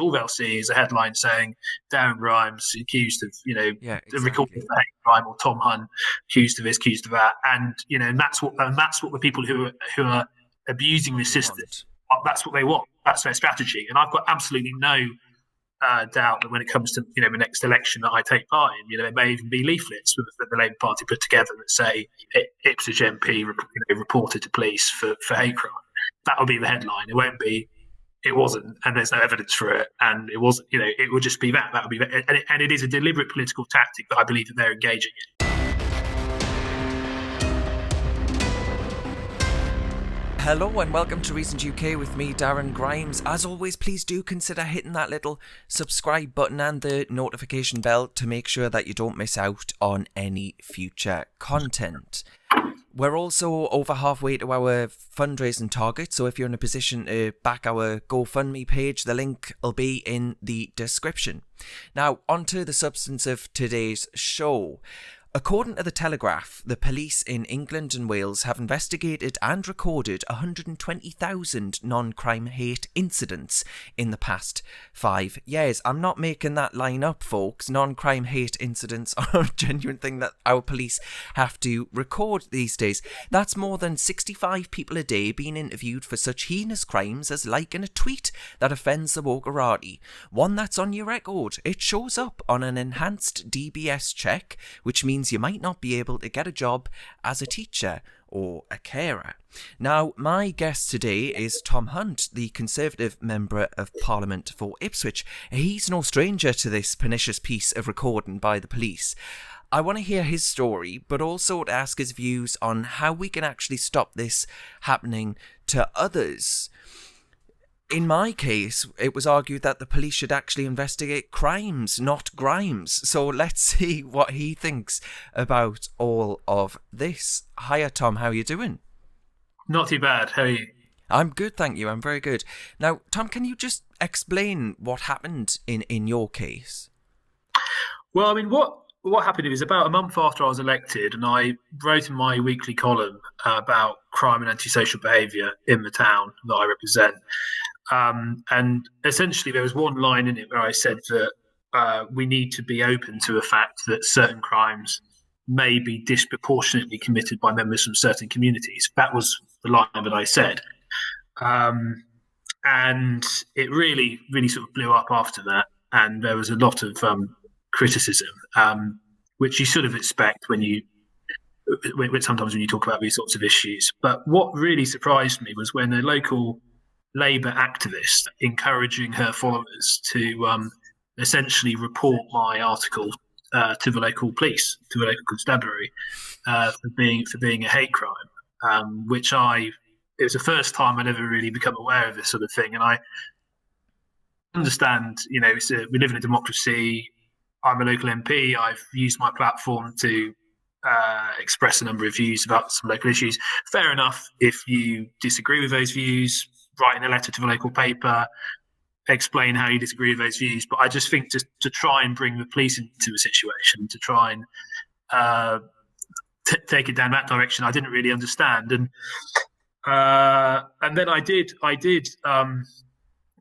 all they'll see is a headline saying Darren Grimes accused of, Yeah, recording exactly. a hate crime, or Tom Hunt accused of this, accused of that, and that's what the people who are abusing the What they system, want. Yeah. that's what they want. That's their strategy, and I've got absolutely no doubt that when it comes to the next election that I take part in, there may even be leaflets that the Labour Party put together that say Ipswich MP reported to police for hate crime. That'll be the headline. It won't be it wasn't, and there's no evidence for it, and it wasn't. It would just be that. That would be, and it is a deliberate political tactic that I believe that they're engaging in. Hello and welcome to Recent UK with me, Darren Grimes. As always, please do consider hitting that little subscribe button and the notification bell to make sure that you don't miss out on any future content. We're also over halfway to our fundraising target, so if you're in a position to back our GoFundMe page, the link will be in the description. Now, onto the substance of today's show. According to the Telegraph, the police in England and Wales have investigated and recorded 120,000 non-crime hate incidents in the past 5 years. I'm not making that line up, folks. Non-crime hate incidents are a genuine thing that our police have to record these days. That's more than 65 people a day being interviewed for such heinous crimes as liking a tweet that offends the wokerati. One that's on your record. It shows up on an enhanced DBS check, which means you might not be able to get a job as a teacher or a carer. Now, my guest today is Tom Hunt, the Conservative Member of Parliament for Ipswich. He's no stranger to this pernicious piece of recording by the police. I want to hear his story, but also to ask his views on how we can actually stop this happening to others. In my case, it was argued that the police should actually investigate crimes, not Grimes. So let's see what he thinks about all of this. Hiya, Tom. How are you doing? Not too bad. How are you? I'm good, thank you. I'm very good. Now, Tom, can you just explain what happened in your case? Well, I mean, what happened? It was about a month after I was elected, and I wrote in my weekly column about crime and antisocial behaviour in the town that I represent. And essentially, there was one line in it where I said that we need to be open to the fact that certain crimes may be disproportionately committed by members from certain communities. That was the line that I said. And it really, really sort of blew up after that. And there was a lot of criticism, which you sort of expect sometimes when you talk about these sorts of issues. But what really surprised me was when a local Labour activist encouraging her followers to essentially report my article to the local police, to the local constabulary, for being a hate crime, it was the first time I'd ever really become aware of this sort of thing. And I understand, we live in a democracy. I'm a local MP. I've used my platform to express a number of views about some local issues. Fair enough if you disagree with those views, writing a letter to the local paper, explain how you disagree with those views. But I just think to try and bring the police into a situation, to try and take it down that direction, I didn't really understand. And then I did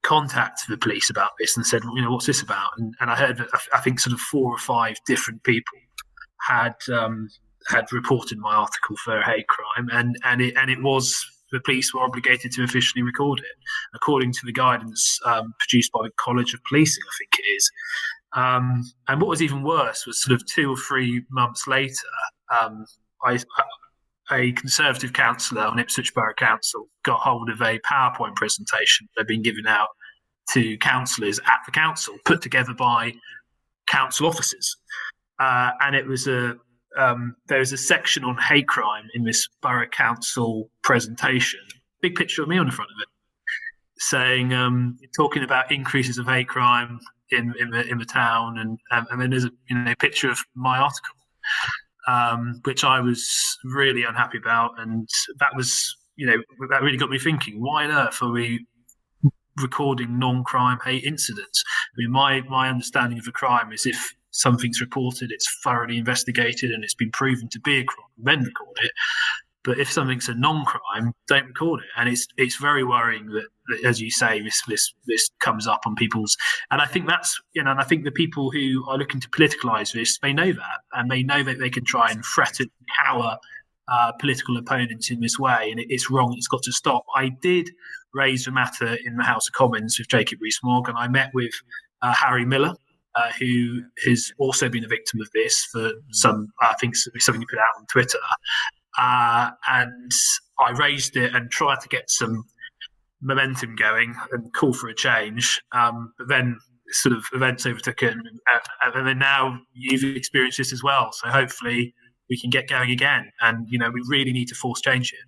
contact the police about this and said, what's this about? And I heard that I think sort of 4 or 5 different people had reported my article for a hate crime, and it was. The police were obligated to officially record it, according to the guidance produced by the College of Policing, I think it is. And what was even worse was sort of 2 or 3 months later, a Conservative councillor on Ipswich Borough Council got hold of a PowerPoint presentation that had been given out to councillors at the council, put together by council officers. And it was there was a section on hate crime in this borough council presentation. Big picture of me on the front of it, saying, talking about increases of hate crime in the town, and then there's a picture of my article, which I was really unhappy about, and that was that really got me thinking: why on earth are we recording non-crime hate incidents? I mean, my understanding of a crime is if something's reported, it's thoroughly investigated, and it's been proven to be a crime, then record it. But if something's a non-crime, don't record it. And it's very worrying that, as you say, this comes up on people's. And I think that's, and I think the people who are looking to politicalise this, they know that, and they know that they can try and threaten, cower political opponents in this way, and it's wrong. It's got to stop. I did raise the matter in the House of Commons with Jacob Rees-Mogg, and I met with Harry Miller, who has also been a victim of this for I think something he put out on Twitter. And I raised it and tried to get some momentum going and call for a change. But then sort of events overtook it, and then now you've experienced this as well. So hopefully we can get going again. And we really need to force change here.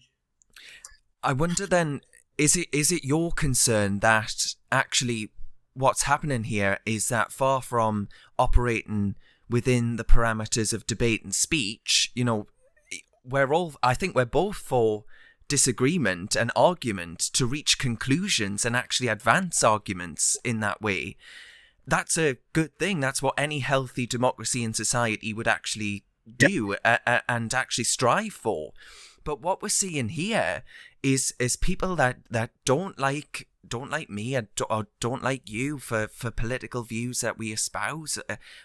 I wonder then, is it your concern that actually what's happening here is that far from operating within the parameters of debate and speech, I think we're both for disagreement and argument to reach conclusions and actually advance arguments in that way. That's a good thing. That's what any healthy democracy in society would actually do and actually strive for. But what we're seeing here is people that don't like me or don't like you for political views that we espouse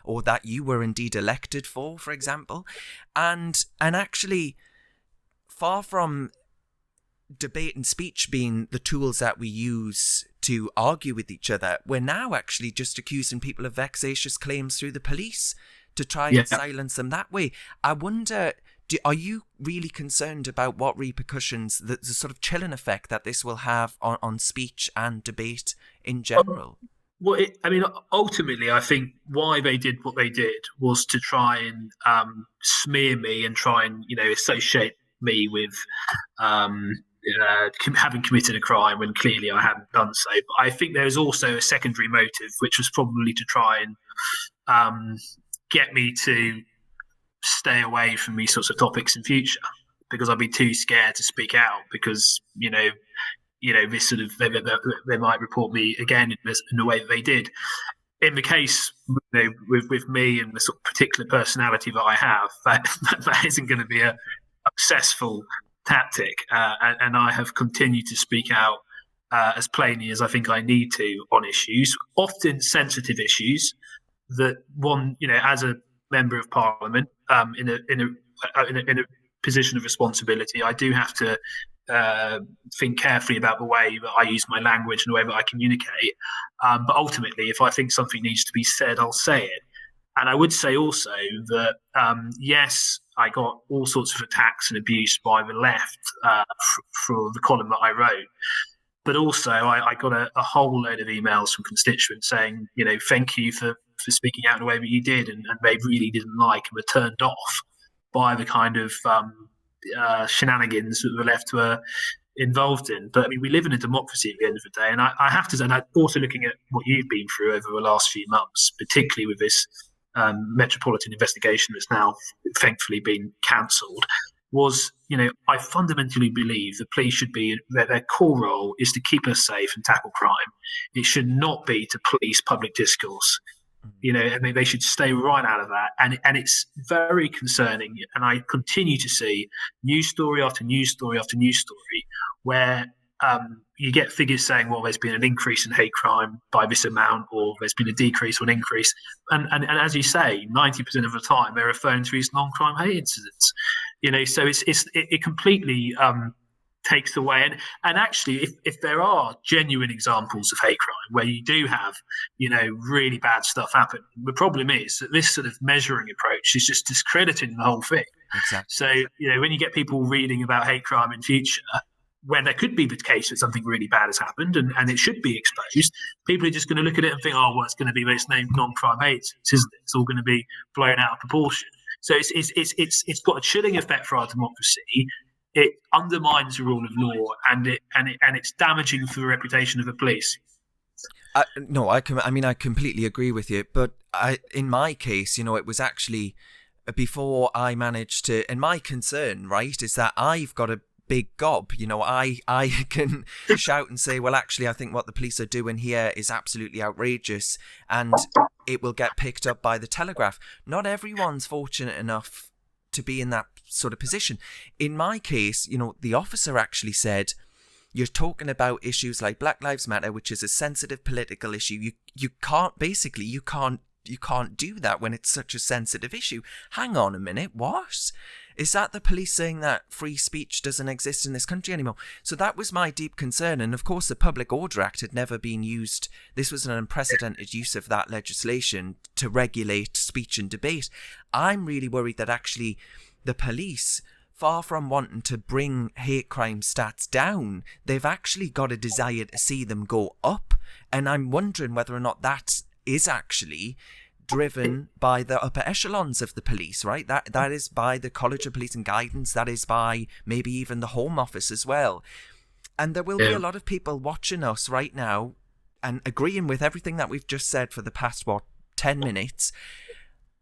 or that you were indeed elected for example, and actually, far from debate and speech being the tools that we use to argue with each other, we're now actually just accusing people of vexatious claims through the police to try and silence them that way. I wonder, are you really concerned about what repercussions, the sort of chilling effect that this will have on speech and debate in general? Well, ultimately, I think why they did what they did was to try and smear me and try and, associate me with having committed a crime when clearly I hadn't done so. But I think there's also a secondary motive, which was probably to try and get me to stay away from these sorts of topics in future, because I'd be too scared to speak out, because this sort of they might report me again in the way that they did. In the case with me and the sort of particular personality that I have, that isn't going to be a successful tactic, and I have continued to speak out as plainly as I think I need to on issues, often sensitive issues that one, as a member of Parliament, in a position of responsibility, I do have to think carefully about the way that I use my language and the way that I communicate. But ultimately, if I think something needs to be said, I'll say it. And I would say also that, yes, I got all sorts of attacks and abuse by the left for the column that I wrote. But also, I got a whole load of emails from constituents saying, thank you for speaking out in the way that you did, and they really didn't like and were turned off by the kind of shenanigans that the left were involved in. But we live in a democracy at the end of the day, and I have to say, and also looking at what you've been through over the last few months, particularly with this metropolitan investigation that's now thankfully been cancelled, was, I fundamentally believe the police should be, their core role is to keep us safe and tackle crime. It should not be to police public discourse. They should stay right out of that. And it's very concerning. And I continue to see news story after news story after news story where you get figures saying, well, there's been an increase in hate crime by this amount, or there's been a decrease or an increase. And as you say, 90% of the time they're referring to these non-crime hate incidents. So it completely takes away. And actually, if there are genuine examples of hate crime where you do have, really bad stuff happen, the problem is that this sort of measuring approach is just discrediting the whole thing. Exactly. So, when you get people reading about hate crime in future, when there could be the case that something really bad has happened and it should be exposed, people are just going to look at it and think, oh, well, it's going to be this name non-crime hate, isn't it? It's all going to be blown out of proportion. So it's got a chilling effect for our democracy. It undermines the rule of law, and it's damaging for the reputation of the police. No, I completely agree with you. But in my case, it was actually before I managed to. And my concern, right, is that I've got a big gob. I can shout and say, well, actually, I think what the police are doing here is absolutely outrageous, and it will get picked up by the Telegraph. Not everyone's fortunate enough to be in that sort of position. In my case, the officer actually said, you're talking about issues like Black Lives Matter, which is a sensitive political issue. You can't do that when it's such a sensitive issue. Hang on a minute, what? Is that the police saying that free speech doesn't exist in this country anymore? So that was my deep concern. And of course, the Public Order Act had never been used. This was an unprecedented use of that legislation to regulate speech and debate. I'm really worried that actually the police, far from wanting to bring hate crime stats down, they've actually got a desire to see them go up. And I'm wondering whether or not that is actually driven by the upper echelons of the police, right? That is by the College of Police and Guidance. That is by maybe even the Home Office as well. And there will be a lot of people watching us right now and agreeing with everything that we've just said for the past, 10 minutes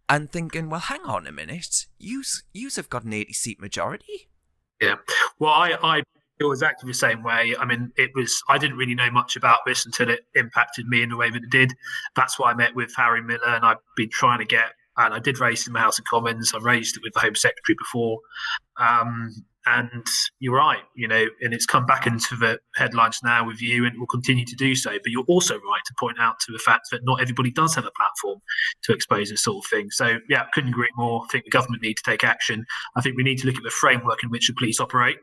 and thinking, well, hang on a minute. Yous have got an 80-seat majority. Yeah. Well, I feel exactly the same way. I mean, I didn't really know much about this until it impacted me in the way that it did. That's why I met with Harry Miller, and I've been trying to and I did raise it in the House of Commons. I raised it with the Home Secretary before. And you're right, and it's come back into the headlines now with you, and it will continue to do so. But you're also right to point out to the fact that not everybody does have a platform to expose this sort of thing. So, yeah, couldn't agree more. I think the government need to take action. I think we need to look at the framework in which the police operate.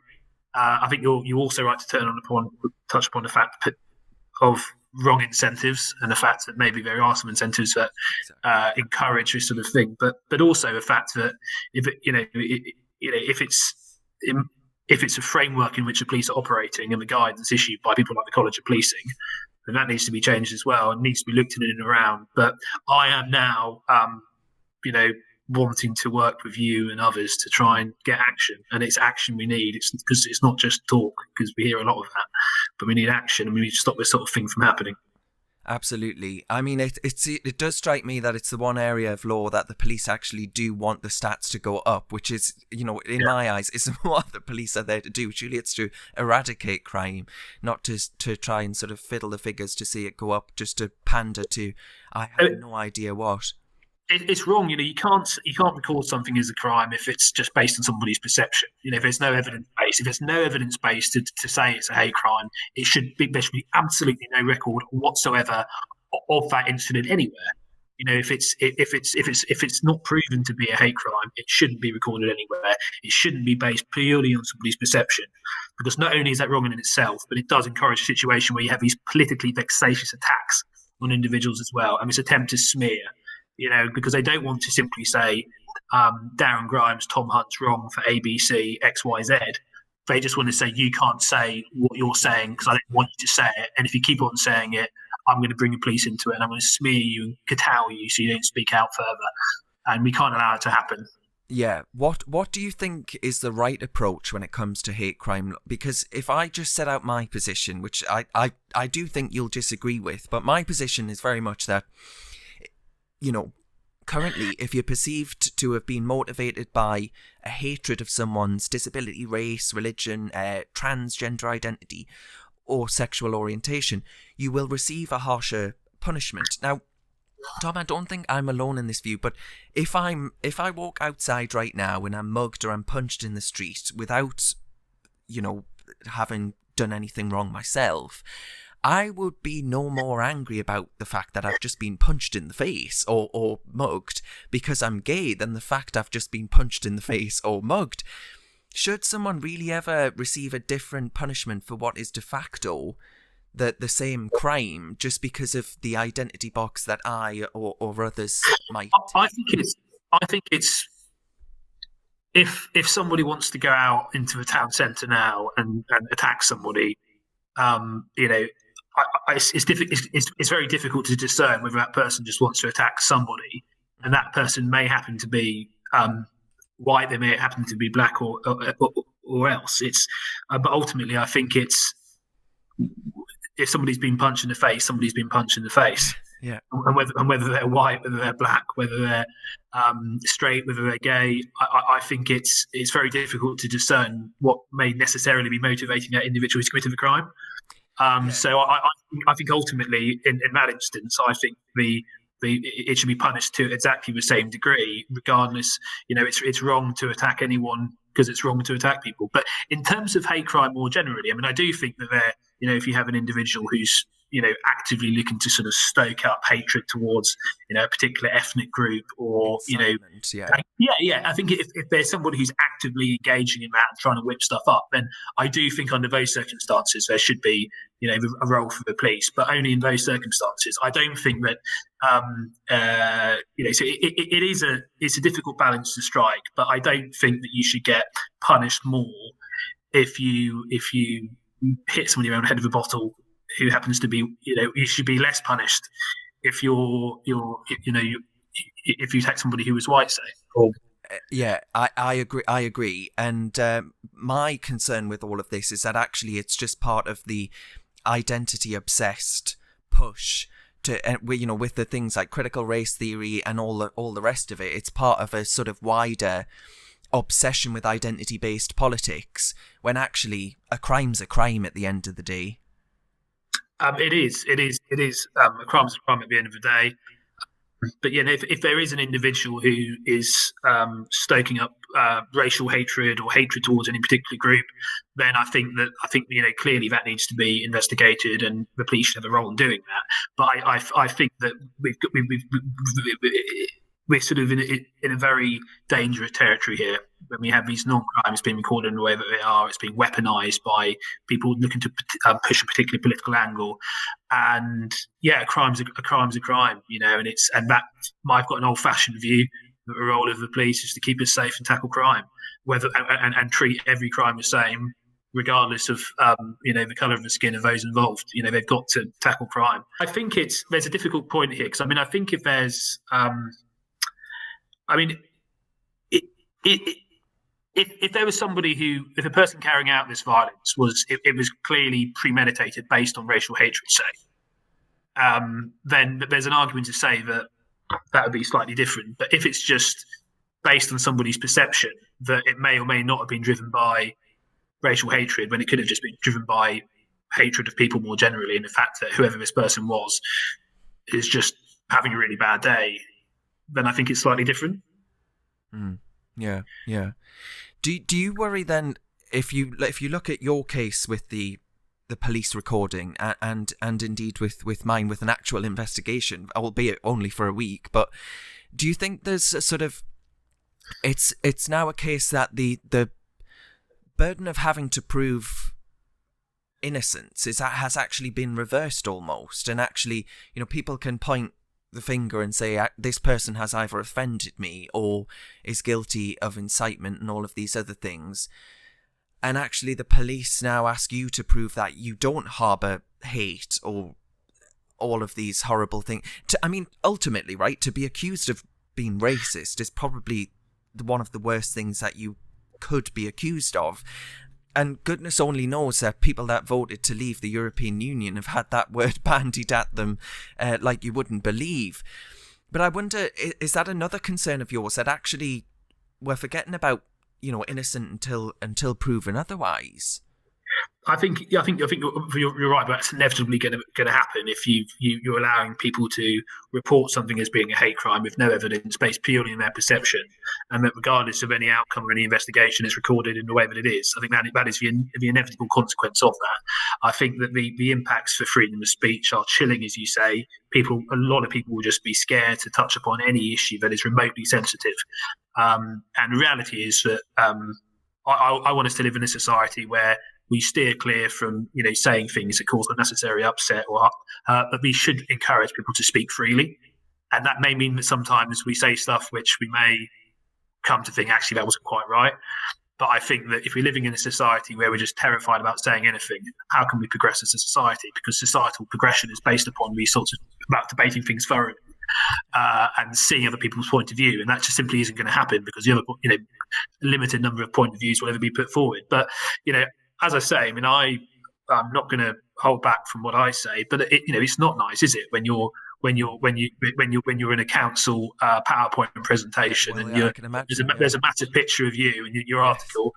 I think you're also right to touch upon the fact of wrong incentives and the fact that maybe there are some incentives that encourage this sort of thing, but also the fact that if it's a framework in which the police are operating and the guidance issued by people like the College of Policing, then that needs to be changed as well and needs to be looked in and around. But I am now, wanting to work with you and others to try and get action, and it's action we need. It's because it's not just talk, because we hear a lot of that, but we need action, and we need to stop this sort of thing from happening. Absolutely. I mean, it does strike me that it's the one area of law that the police actually do want the stats to go up, which is, in my eyes, isn't what the police are there to do. Surely it's to eradicate crime, not to try and sort of fiddle the figures to see it go up, just to pander to, I have no idea what. It's wrong. You can't record something as a crime if it's just based on somebody's perception. If there's no evidence base, to say it's a hate crime, there should be absolutely no record whatsoever of that incident anywhere. If it's not proven to be a hate crime, it shouldn't be recorded anywhere. It shouldn't be based purely on somebody's perception, because not only is that wrong in itself, but it does encourage a situation where you have these politically vexatious attacks on individuals as well, and this attempt to smear. Because they don't want to simply say Darren Grimes, Tom Hunt's wrong for ABC, XYZ. They just want to say, you can't say what you're saying because I don't want you to say it. And if you keep on saying it, I'm going to bring the police into it and I'm going to smear you and kowtow you so you don't speak out further. And we can't allow it to happen. Yeah. What do you think is the right approach when it comes to hate crime? Because if I just set out my position, which I do think you'll disagree with, but my position is very much that, currently, if you're perceived to have been motivated by a hatred of someone's disability, race, religion, transgender identity, or sexual orientation, you will receive a harsher punishment. Now, Tom, I don't think I'm alone in this view, but if I walk outside right now and I'm mugged or I'm punched in the street without, having done anything wrong myself, I would be no more angry about the fact that I've just been punched in the face or mugged because I'm gay than the fact I've just been punched in the face or mugged. Should someone really ever receive a different punishment for what is de facto the same crime just because of the identity box that I or others might? I think it's if somebody wants to go out into the town centre now and attack somebody, it's very difficult to discern whether that person just wants to attack somebody, and that person may happen to be white, they may happen to be black or else. But ultimately, I think it's if somebody's been punched in the face, somebody's been punched in the face. Yeah. And whether they're white, whether they're black, whether they're straight, whether they're gay, I think it's very difficult to discern what may necessarily be motivating that individual who's committed the crime. So I think ultimately, in that instance, I think the it should be punished to exactly the same degree, regardless. It's wrong to attack anyone because it's wrong to attack people. But in terms of hate crime more generally, I mean, I do think that if you have an individual who's actively looking to sort of stoke up hatred towards a particular ethnic group, or I think if there's somebody who's actively engaging in that and trying to whip stuff up, then I do think under those circumstances there should be a role for the police, but only in those circumstances. I don't think that so it's a difficult balance to strike, but I don't think that you should get punished more if you hit somebody around the head of a bottle who happens to be, you should be less punished if if you attack somebody who was white, say. Or I agree. And my concern with all of this is that actually it's just part of the identity obsessed push to, with the things like critical race theory and all the rest of it. It's part of a sort of wider obsession with identity based politics, when actually a crime's a crime at the end of the day. It is. A crime's a crime at the end of the day. But if there is an individual who is stoking up racial hatred or hatred towards any particular group, then I think clearly that needs to be investigated, and the police should have a role in doing that. But I think that we're sort of in a very dangerous territory here when we have these non-crimes being recorded in the way that they are. It's being weaponized by people looking to push a particular political angle, and a crime's a crime, and that I've got an old-fashioned view that the role of the police is to keep us safe and tackle crime, and treat every crime the same, regardless of the colour of the skin of those involved. They've got to tackle crime. I think there's a difficult point here, because I think if there's if there was somebody if a person carrying out this violence it was clearly premeditated based on racial hatred, say, then there's an argument to say that would be slightly different. But if it's just based on somebody's perception that it may or may not have been driven by racial hatred, when it could have just been driven by hatred of people more generally, and the fact that whoever this person was is just having a really bad day, then I think it's slightly different. Yeah. Do you worry then, if you look at your case with the police recording and indeed with mine, with an actual investigation, albeit only for a week, but do you think there's a sort of it's now a case that the burden of having to prove innocence has actually been reversed almost, and actually people can point the finger and say this person has either offended me or is guilty of incitement and all of these other things, and actually the police now ask you to prove that you don't harbour hate or all of these horrible things. Ultimately, right, to be accused of being racist is probably one of the worst things that you could be accused of. And goodness only knows that people that voted to leave the European Union have had that word bandied at them like you wouldn't believe. But I wonder, is that another concern of yours, that actually we're forgetting about, innocent until proven otherwise? I think you're right, but that's inevitably going to happen if you're allowing people to report something as being a hate crime with no evidence, based purely on their perception, and that regardless of any outcome or any investigation, it's recorded in the way that it is. I think that is the inevitable consequence of that. I think that the impacts for freedom of speech are chilling, as you say. A lot of people will just be scared to touch upon any issue that is remotely sensitive, and the reality is that I want us to live in a society where we steer clear from, saying things that cause unnecessary upset, but we should encourage people to speak freely. And that may mean that sometimes we say stuff which we may come to think, actually, that wasn't quite right. But I think that if we're living in a society where we're just terrified about saying anything, how can we progress as a society? Because societal progression is based upon these sorts of, about debating things thoroughly and seeing other people's point of view. And that just simply isn't going to happen, because a limited number of point of views will ever be put forward. But, as I say, I'm not going to hold back from what I say, but it's not nice, is it, when you're in a council PowerPoint presentation, and there's a massive picture of you and your article,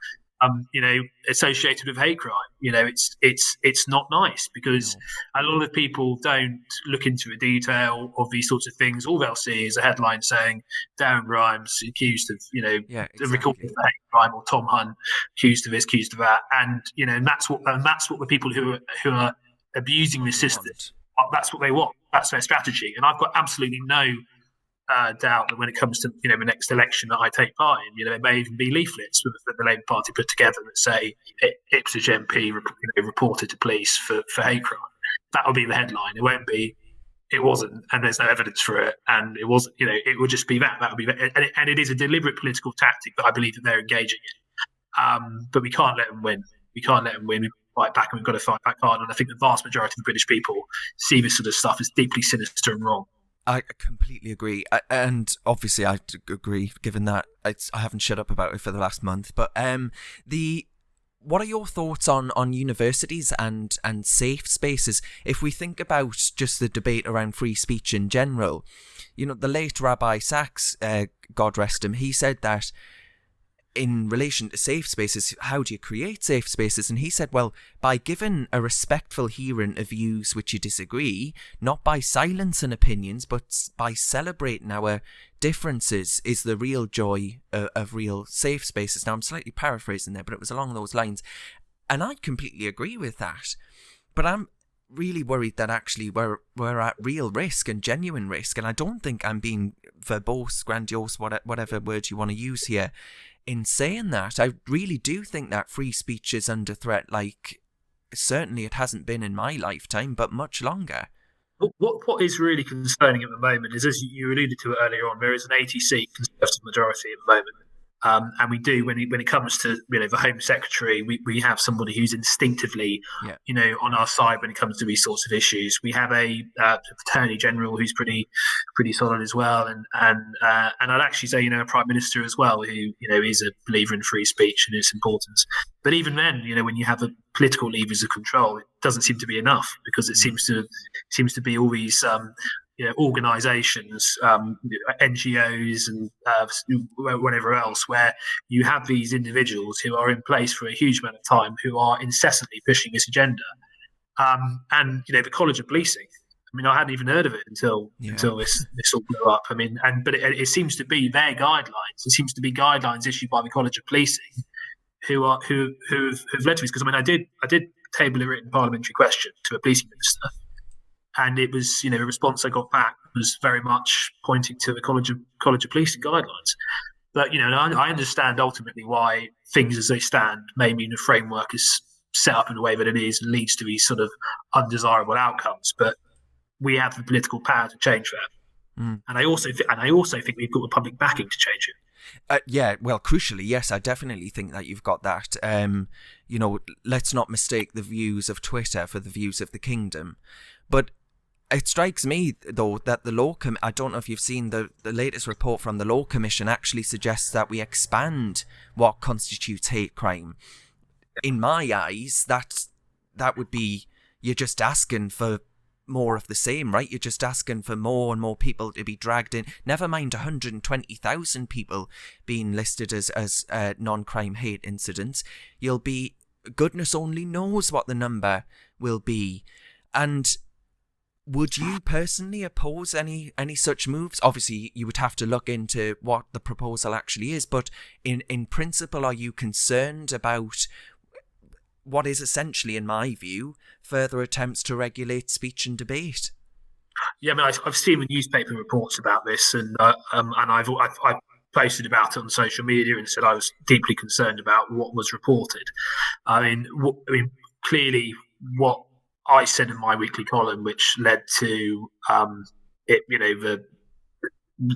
associated with hate crime. It's not nice, because a lot of people don't look into the detail of these sorts of things. All they'll see is a headline saying Darren Grimes accused of, recorded hate crime, or Tom Hunt accused of this, accused of that, and that's what the people who are abusing the system, that's what they want. That's their strategy, and I've got absolutely no doubt that when it comes to the next election that I take part in, there may even be leaflets that the Labour Party put together that say Ipswich MP reported to police for hate crime. That will be the headline. It won't be it wasn't, and there's no evidence for it, and it wasn't. It would just be that. That would be that, and it is a deliberate political tactic that I believe that they're engaging in. But we can't let them win. We can't let them win. We fight back, and we've got to fight back hard. And I think the vast majority of the British people see this sort of stuff as deeply sinister and wrong. I completely agree, and obviously I agree, given that I haven't shut up about it for the last month. But what are your thoughts on universities and safe spaces? If we think about just the debate around free speech in general, the late Rabbi Sachs, God rest him, he said that in relation to safe spaces, how do you create safe spaces? And he said, well, by giving a respectful hearing of views which you disagree, not by silencing opinions, but by celebrating our differences, is the real joy of real safe spaces. Now, I'm slightly paraphrasing there, but it was along those lines. And I completely agree with that. But I'm really worried that actually we're at real risk and genuine risk. And I don't think I'm being verbose, grandiose, whatever word you want to use here, in saying that. I really do think that free speech is under threat, like certainly it hasn't been in my lifetime, but much longer. What is really concerning at the moment is, as you alluded to it earlier on, there is an 80-seat Conservative majority at the moment. And we do, when it comes to the Home Secretary, we have somebody who's instinctively on our side when it comes to these sorts of issues. We have a Attorney General who's pretty solid as well, and I'd actually say a Prime Minister as well, who is a believer in free speech and its importance. But even then, when you have the political levers of control, it doesn't seem to be enough, because it seems to be all these organisations, NGOs, and whatever else, where you have these individuals who are in place for a huge amount of time, who are incessantly pushing this agenda. And the College of Policing, I hadn't even heard of it until this all blew up. But it seems to be their guidelines. It seems to be guidelines issued by the College of Policing who've led to this. Because I did table a written parliamentary question to a policing minister. And it was, the response I got back was very much pointing to the College of Policing guidelines. But, I understand ultimately why things as they stand may mean the framework is set up in the way that it is and leads to these sort of undesirable outcomes. But we have the political power to change that. And I also think we've got the public backing to change it. Well, crucially, yes, I definitely think that you've got that. Let's not mistake the views of Twitter for the views of the kingdom. But it strikes me, though, that the Law I don't know if you've seen the latest report from the Law Commission actually suggests that we expand what constitutes hate crime. In my eyes, that would be, you're just asking for more of the same, right? You're just asking for more and more people to be dragged in. Never mind 120,000 people being listed as non-crime hate incidents. You'll be, goodness only knows what the number will be. And would you personally oppose any such moves? Obviously, you would have to look into what the proposal actually is, but in principle, are you concerned about what is essentially, in my view, further attempts to regulate speech and debate? Yeah, I've seen the newspaper reports about this, and I've posted about it on social media and said I was deeply concerned about what was reported. Clearly, what I said in my weekly column, which led to the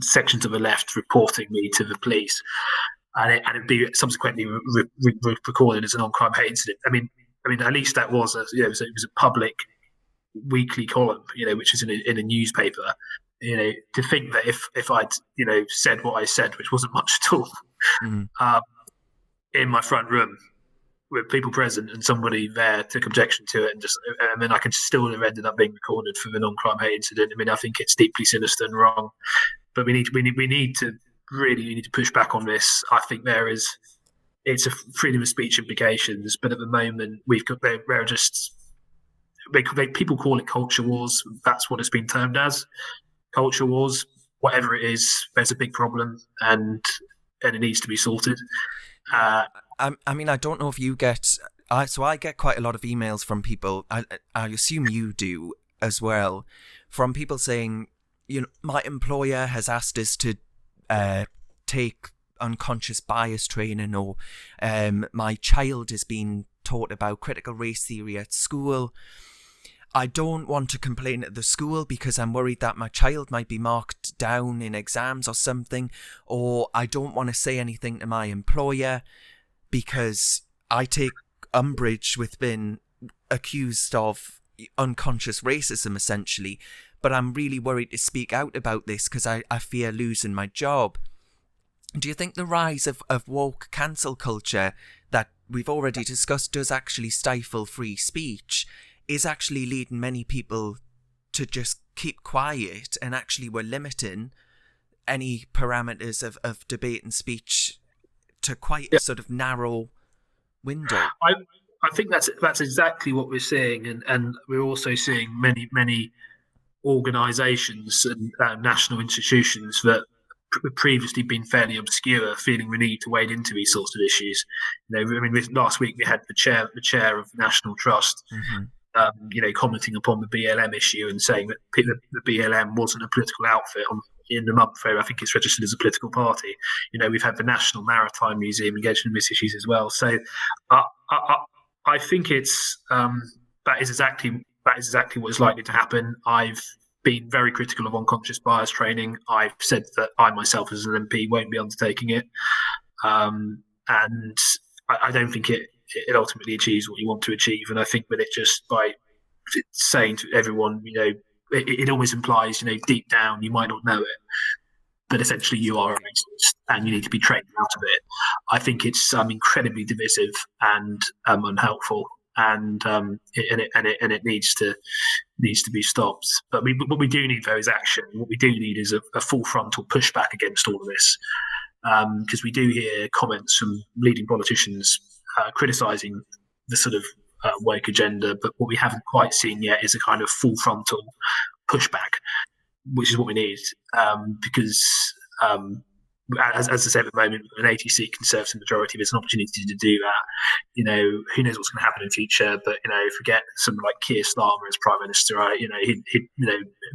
sections of the left reporting me to the police, and it be subsequently recorded as a non-crime hate incident. At least that was it was a public weekly column, which is in a newspaper. To think that if I'd said what I said, which wasn't much at all, in my front room with people present and somebody there took objection to it, and then I could still have ended up being recorded for the non-crime hate incident. I think it's deeply sinister and wrong, but we need to push back on this. I think there is it's a freedom of speech implications. But at the moment, we've got they're just people call it culture wars. That's what it's been termed as, culture wars. Whatever it is, there's a big problem, and it needs to be sorted. I mean, I don't know if you get. So I get quite a lot of emails from people. I assume you do as well, from people saying, my employer has asked us to take unconscious bias training, or my child is being taught about critical race theory at school. I don't want to complain at the school because I'm worried that my child might be marked down in exams or something, or I don't want to say anything to my employer because I take umbrage with being accused of unconscious racism, essentially, but I'm really worried to speak out about this because I fear losing my job. Do you think the rise of woke cancel culture that we've already discussed does actually stifle free speech, is actually leading many people to just keep quiet, and actually we're limiting any parameters of debate and speech to quite a sort of narrow window? I think that's exactly what we're seeing, and we're also seeing many organisations and national institutions that previously been fairly obscure feeling the need to wade into these sorts of issues. Last week we had the chair of National Trust, commenting upon the BLM issue and saying that the BLM wasn't a political outfit in the month where I think it's registered as a political party. We've had the National Maritime Museum engaged in these issues as well. So I think it's that is exactly what is likely to happen. I've been very critical of unconscious bias training. I've said that I myself as an MP won't be undertaking it, and I don't think it ultimately achieves what you want to achieve. And I think that it just, by saying to everyone, it always implies, deep down you might not know it, but essentially you are a racist and you need to be trained out of it. I think it's incredibly divisive and unhelpful, and it needs to be stopped. But what we do need, though, is action. What we do need is a full frontal pushback against all of this, because we do hear comments from leading politicians criticising the sort of woke agenda, but what we haven't quite seen yet is a kind of full frontal pushback, which is what we need, because as I said, at the moment, with an 80-seat Conservative majority, there's an opportunity to do that. Who knows what's going to happen in future? But forget someone like Keir Starmer as Prime Minister, right? He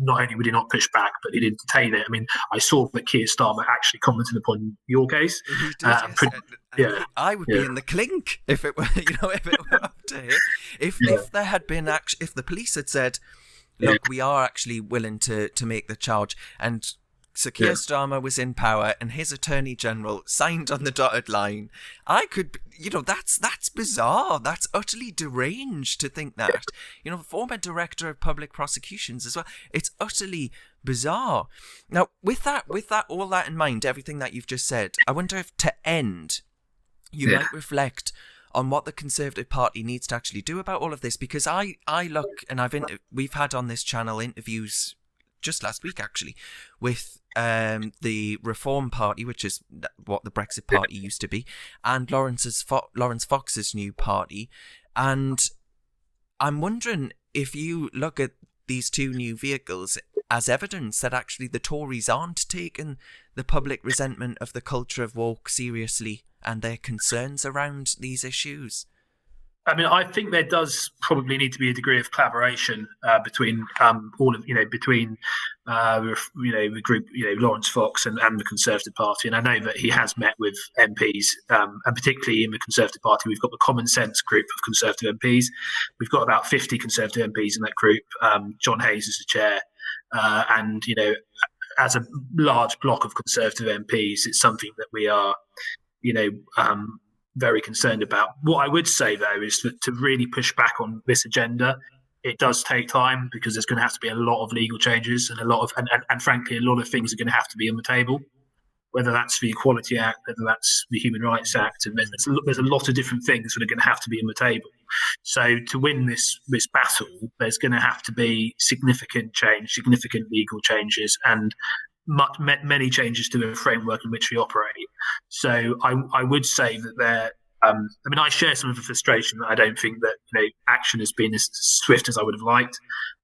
not only would he not push back, but he'd entertain it. I mean, I saw that Keir Starmer actually commented upon your case. He did, I would be in the clink if it were, if it were up to him. If there had been if the police had said, look, we are actually willing to make the charge, and so Keir Starmer was in power and his Attorney General signed on the dotted line, I could, that's bizarre. That's utterly deranged to think that. Former Director of Public Prosecutions as well. It's utterly bizarre. Now, with all that in mind, everything that you've just said, I wonder if to end, you might reflect on what the Conservative Party needs to actually do about all of this, because I look, and we've had on this channel interviews just last week actually with the Reform Party, which is what the Brexit Party used to be, and Laurence Fox's new party, and I'm wondering if you look at these two new vehicles as evidence that actually the Tories aren't taking the public resentment of the culture of woke seriously and their concerns around these issues. I mean, I think there does probably need to be a degree of collaboration between between the group, Laurence Fox and the Conservative Party. And I know that he has met with MPs, and particularly in the Conservative Party, we've got the Common Sense group of Conservative MPs. We've got about 50 Conservative MPs in that group. John Hayes is the chair, and as a large block of Conservative MPs, it's something that we are, very concerned about. What I would say, though, is that to really push back on this agenda, it does take time, because there's going to have to be a lot of legal changes and and frankly, a lot of things are going to have to be on the table, whether that's the Equality Act, whether that's the Human Rights Act, and there's a lot of different things that are going to have to be on the table. So to win this battle, there's going to have to be significant change, significant legal changes, and many changes to the framework in which we operate. So I would say that I share some of the frustration that I don't think that action has been as swift as I would have liked,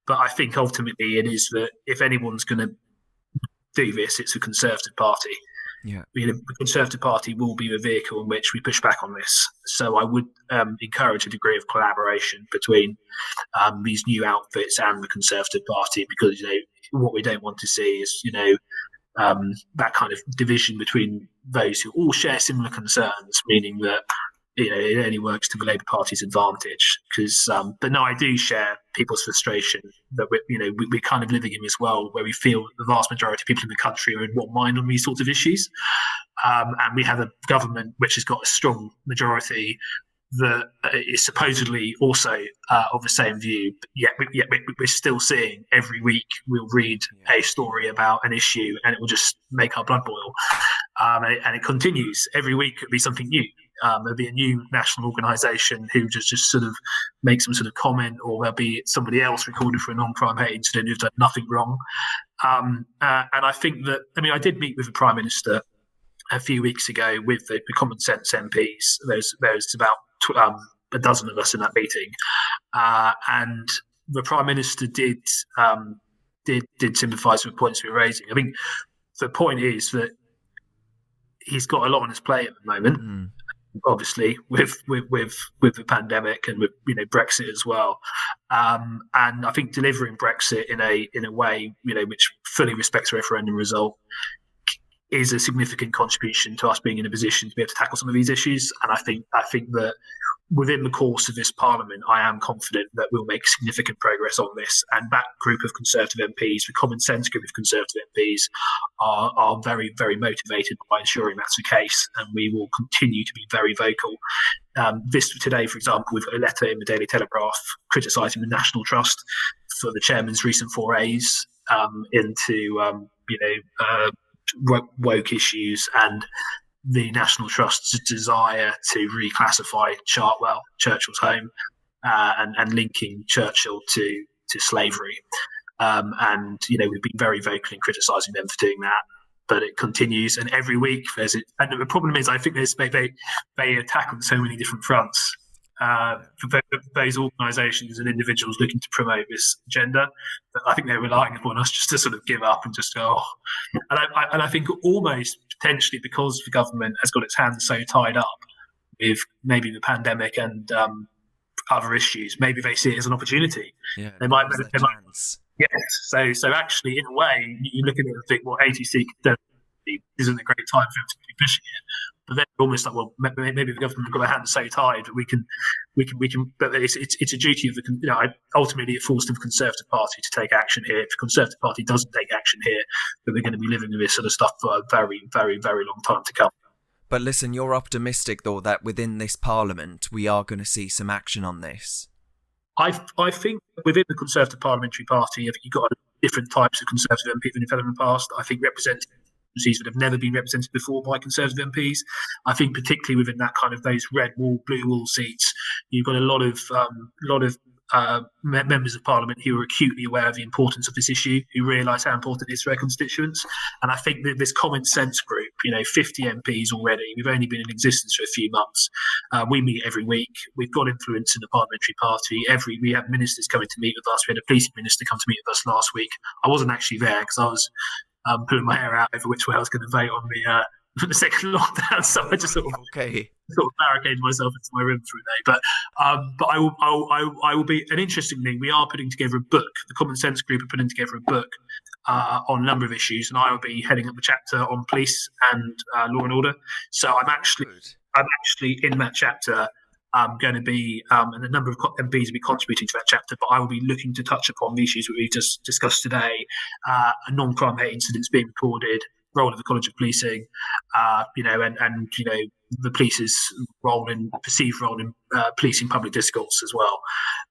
but I think ultimately it is that if anyone's going to do this, it's the Conservative Party. Yeah. The Conservative Party will be the vehicle in which we push back on this. So I would encourage a degree of collaboration between these new outfits and the Conservative Party, because what we don't want to see is that kind of division between those who all share similar concerns, meaning that it only works to the Labour Party's advantage. But no, I do share people's frustration that we're kind of living in this world where we feel the vast majority of people in the country are in one mind on these sorts of issues, and we have a government which has got a strong majority that is supposedly also of the same view. Yet we're still seeing every week we'll read a story about an issue and it will just make our blood boil, and it continues every week. It'll be something new. There'll be a new national organisation who just sort of make some sort of comment, or there'll be somebody else recorded for a non-crime hate incident who's done nothing wrong. And I think that, I did meet with the Prime Minister a few weeks ago with the Common Sense MPs. There's about a dozen of us in that meeting, and the Prime Minister did sympathise with the points we were raising. I think the point is that he's got a lot on his plate at the moment. Obviously, with the pandemic and with Brexit as well, and I think delivering Brexit in a way which fully respects the referendum result is a significant contribution to us being in a position to be able to tackle some of these issues. And I think that within the course of this Parliament, I am confident that we'll make significant progress on this. And that group of Conservative MPs, the Common Sense group of Conservative MPs, are very, very motivated by ensuring that's the case. And we will continue to be very vocal. This today, for example, we've got a letter in the Daily Telegraph criticising the National Trust for the chairman's recent forays into woke issues and the National Trust's desire to reclassify Chartwell, Churchill's home, and linking Churchill to slavery. And we've been very vocal in criticising them for doing that, but it continues. And every week there's it. And the problem is, I think they attack on so many different fronts. For those organisations and individuals looking to promote this agenda, that I think they're relying upon us just to sort of give up and just go. Oh. And I think almost potentially because the government has got its hands so tied up with maybe the pandemic and other issues, maybe they see it as an opportunity. Yeah, they might. Yes. So actually, in a way, you look at it and think, well, ATC isn't a great time for them to be pushing it. But then almost like, well, maybe the government have got their hands so tied that we can. But it's a duty of the. Ultimately, it falls to the Conservative Party to take action here. If the Conservative Party doesn't take action here, then we're going to be living with this sort of stuff for a very, very, very long time to come. But listen, you're optimistic though that within this Parliament we are going to see some action on this. I think within the Conservative Parliamentary Party, you've got different types of Conservative MPs than you've had in the past. I think representatives that have never been represented before by Conservative MPs. I think particularly within that kind of those red wall, blue wall seats, you've got a lot of members of Parliament who are acutely aware of the importance of this issue, who realise how important it is for their constituents. And I think that this Common Sense group, 50 MPs already, we've only been in existence for a few months. We meet every week. We've got influence in the parliamentary party. We have ministers coming to meet with us. We had a police minister come to meet with us last week. I wasn't actually there because I was pulling my hair out over which way I was going to vote on the second lockdown. So I just sort of barricaded myself into my room for a day. But I will be. And interestingly, we are putting together a book. The Common Sense group are putting together a book on a number of issues, and I will be heading up the chapter on police and law and order. So I'm actually in that chapter. Going to be, and a number of MPs will be contributing to that chapter, but I will be looking to touch upon the issues that we just discussed today, non-crime hate incidents being recorded, role of the College of Policing, and the police's perceived role in policing public discourse as well,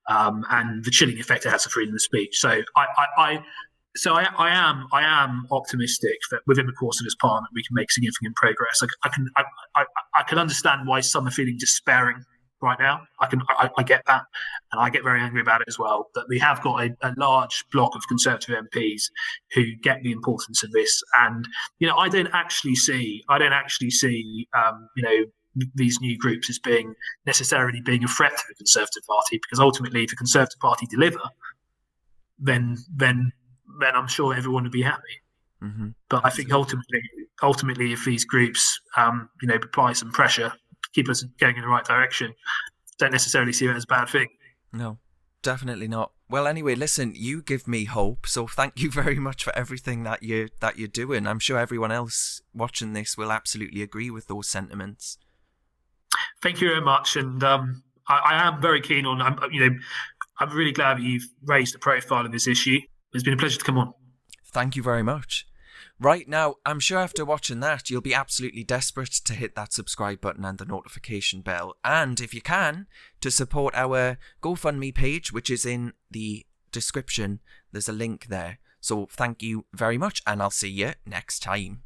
and the chilling effect it has on freedom of speech. So I am optimistic that within the course of this Parliament we can make significant progress. I can understand why some are feeling despairing right now. I get that, and I get very angry about it as well. But we have got a large block of Conservative MPs who get the importance of this, and I don't actually see these new groups as being necessarily being a threat to the Conservative Party, because ultimately, if the Conservative Party deliver, then I'm sure everyone would be happy. Mm-hmm. But absolutely. I think ultimately, if these groups, apply some pressure, keep us going in the right direction, don't necessarily see it as a bad thing. No, definitely not. Well, anyway, listen, you give me hope, so thank you very much for everything that you're doing. I'm sure everyone else watching this will absolutely agree with those sentiments. Thank you very much, and I am very keen on. I'm really glad that you've raised the profile of this issue. It's been a pleasure to come on. Thank you very much. Right now, I'm sure after watching that, you'll be absolutely desperate to hit that subscribe button and the notification bell. And if you can, to support our GoFundMe page, which is in the description. There's a link there. So thank you very much, and I'll see you next time.